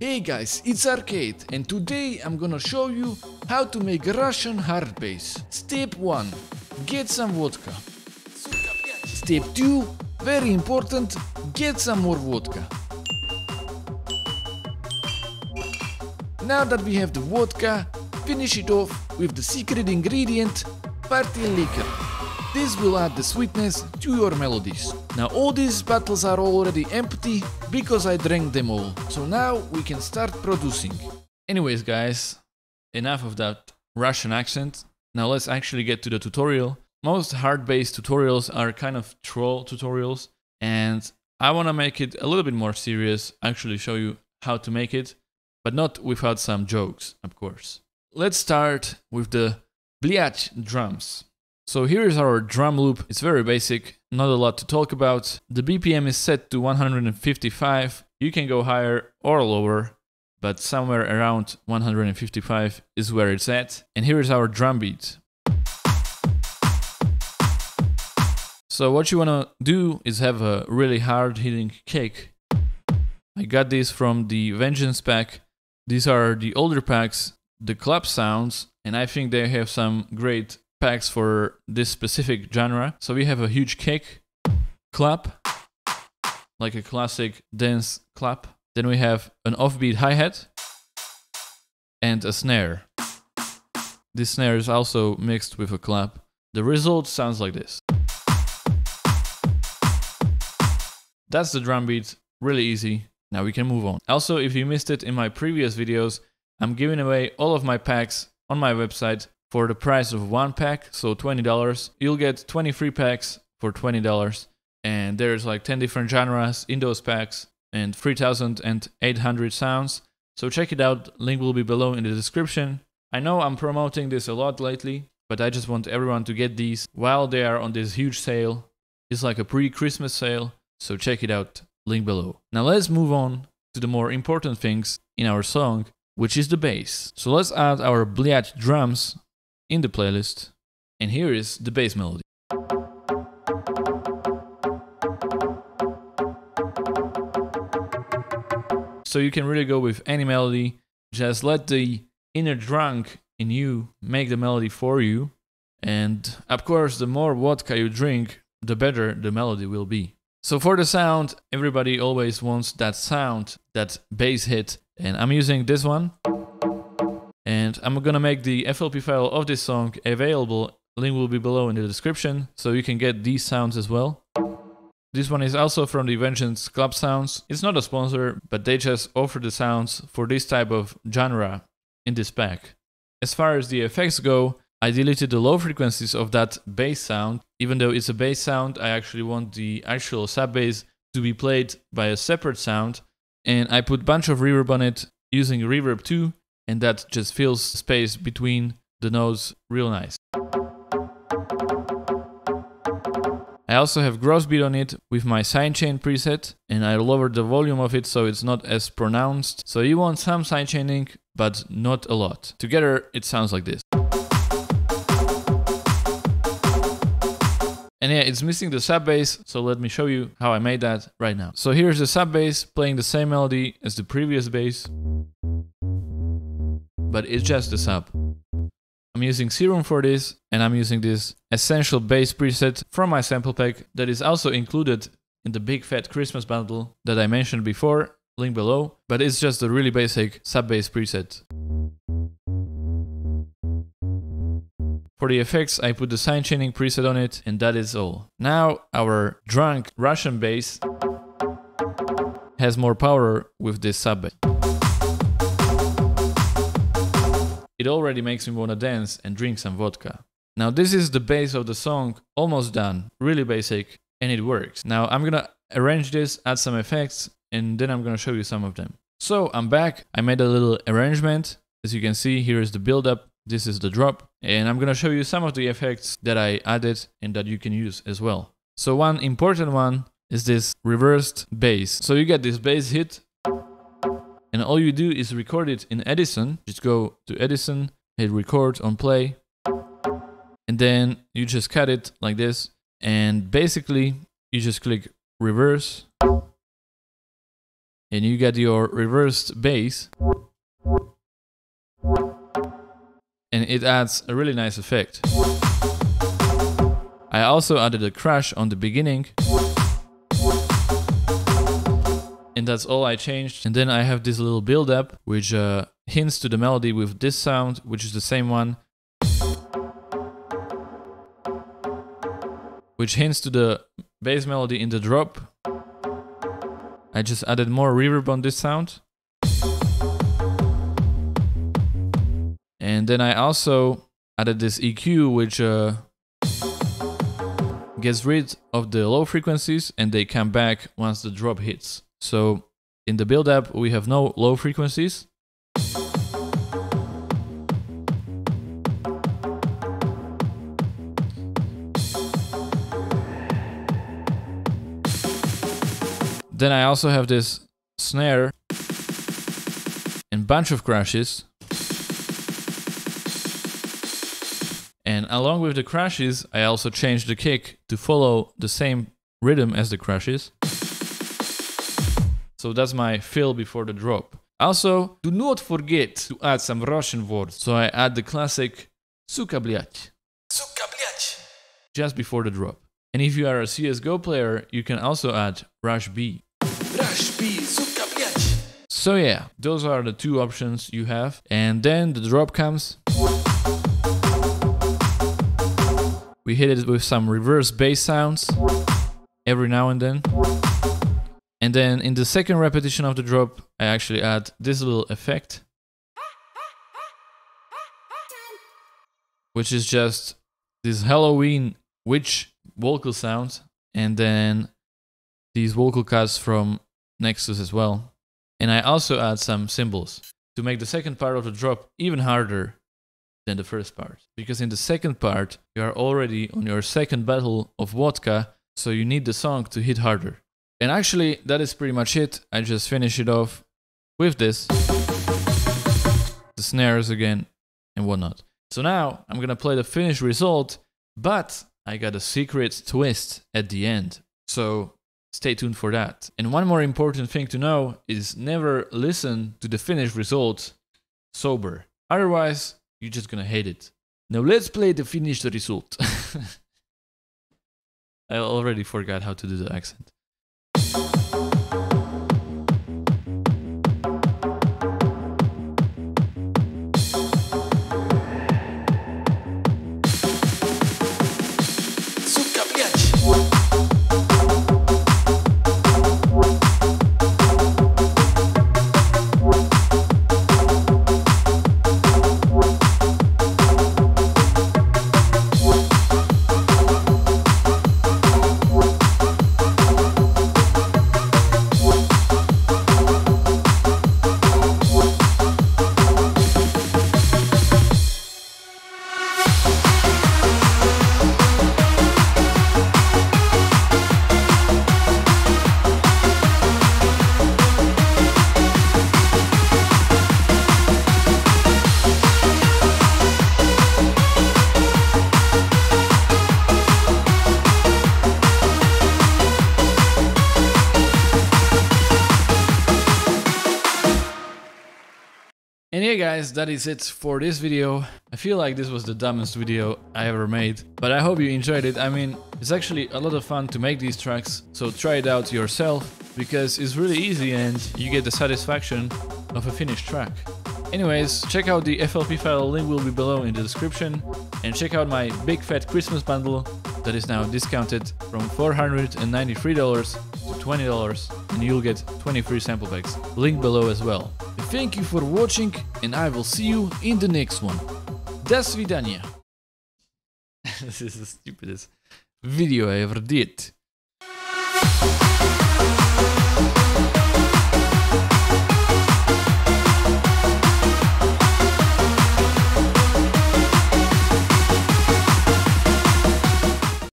Hey guys, it's Arcade, and today I'm gonna show you how to make Russian hard bass. Step 1. Get some vodka. Step 2. Very important, get some more vodka. Now that we have the vodka, finish it off with the secret ingredient, party liquor. This will add the sweetness to your melodies. Now all these bottles are already empty because I drank them all. So now we can start producing. Anyways guys, enough of that Russian accent. Now let's actually get to the tutorial. Most hard bass tutorials are kind of troll tutorials, and I want to make it a little bit more serious, actually show you how to make it, but not without some jokes, of course. Let's start with the Blyat drums. So here is our drum loop. It's very basic, not a lot to talk about. The BPM is set to 155. You can go higher or lower, but somewhere around 155 is where it's at. And here is our drum beat. So what you want to do is have a really hard hitting kick. I got this from the Vengeance pack. These are the older packs, the club sounds, and I think they have some great packs for this specific genre. So we have a huge kick, clap, like a classic dance clap. Then we have an offbeat hi-hat and a snare. This snare is also mixed with a clap. The result sounds like this. That's the drum beat, really easy. Now we can move on. Also, if you missed it in my previous videos, I'm giving away all of my packs on my website for the price of one pack, so $20. You'll get 20 free packs for $20. And there's like 10 different genres in those packs and 3,800 sounds. So check it out, link will be below in the description. I know I'm promoting this a lot lately, but I just want everyone to get these while they are on this huge sale. It's like a pre-Christmas sale, so check it out, link below. Now let's move on to the more important things in our song, which is the bass. So let's add our Blyat drums in the playlist, and here is the bass melody. So you can really go with any melody, just let the inner drunk in you make the melody for you, and of course the more vodka you drink, the better the melody will be. So for the sound, everybody always wants that sound, that bass hit, and I'm using this one. And I'm gonna make the FLP file of this song available, link will be below in the description, so you can get these sounds as well. This one is also from the Vengeance Club Sounds. It's not a sponsor, but they just offer the sounds for this type of genre in this pack. As far as the effects go, I deleted the low frequencies of that bass sound. Even though it's a bass sound, I actually want the actual sub bass to be played by a separate sound, and I put a bunch of reverb on it using Reverb 2. And that just fills space between the notes real nice. I also have gross beat on it with my sidechain preset, and I lowered the volume of it so it's not as pronounced. So you want some sidechaining, but not a lot. Together it sounds like this. And yeah, it's missing the sub bass, so let me show you how I made that right now. So here's the sub bass playing the same melody as the previous bass, but it's just the sub. I'm using Serum for this, and I'm using this Essential Bass preset from my sample pack that is also included in the big fat Christmas bundle that I mentioned before, link below, but it's just a really basic sub bass preset. For the effects, I put the sidechaining preset on it, and that is all. Now our drunk Russian bass has more power with this sub bass. It already makes me wanna dance and drink some vodka. Now this is the base of the song, almost done, really basic, and it works. Now I'm gonna arrange this, add some effects, and then I'm gonna show you some of them. So I'm back, I made a little arrangement. As you can see, here is the build-up, this is the drop, and I'm gonna show you some of the effects that I added and that you can use as well. So one important one is this reversed bass. So you get this bass hit, and all you do is record it in Edison. Just go to Edison, hit record on play, and then you just cut it like this. And basically, you just click reverse, and you get your reversed bass, and it adds a really nice effect. I also added a crash on the beginning, and that's all I changed. And then I have this little build up which hints to the melody with this sound, which is the same one, which hints to the bass melody in the drop. I just added more reverb on this sound. And then I also added this EQ, which gets rid of the low frequencies and they come back once the drop hits. So in the build-up we have no low frequencies. Then I also have this snare and bunch of crashes. And along with the crashes, I also changed the kick to follow the same rhythm as the crashes. So that's my fill before the drop. Also, do not forget to add some Russian words. So I add the classic suka blять, just before the drop. And if you are a CSGO player, you can also add Rush B. Suka blять. So yeah, those are the two options you have. And then the drop comes. We hit it with some reverse bass sounds every now and then. And then in the second repetition of the drop, I actually add this little effect, which is just this Halloween witch vocal sound, and then these vocal cuts from Nexus as well. And I also add some cymbals to make the second part of the drop even harder than the first part. Because in the second part, you are already on your second battle of vodka, so you need the song to hit harder. And actually, that is pretty much it. I just finish it off with this, the snares again, and whatnot. So now, I'm gonna play the finished result, but I got a secret twist at the end. So stay tuned for that. And one more important thing to know is never listen to the finished result sober. Otherwise, you're just gonna hate it. Now let's play the finished result. I already forgot how to do the accent. And yeah guys, that is it for this video. I feel like this was the dumbest video I ever made, but I hope you enjoyed it. I mean, it's actually a lot of fun to make these tracks, so try it out yourself, because it's really easy and you get the satisfaction of a finished track. Anyways, check out the FLP file, link will be below in the description, and check out my big fat Christmas bundle that is now discounted from $493 to $20, and you'll get 20 free sample packs. Link below as well. Thank you for watching, and I will see you in the next one. До свидания. This is the stupidest video I ever did.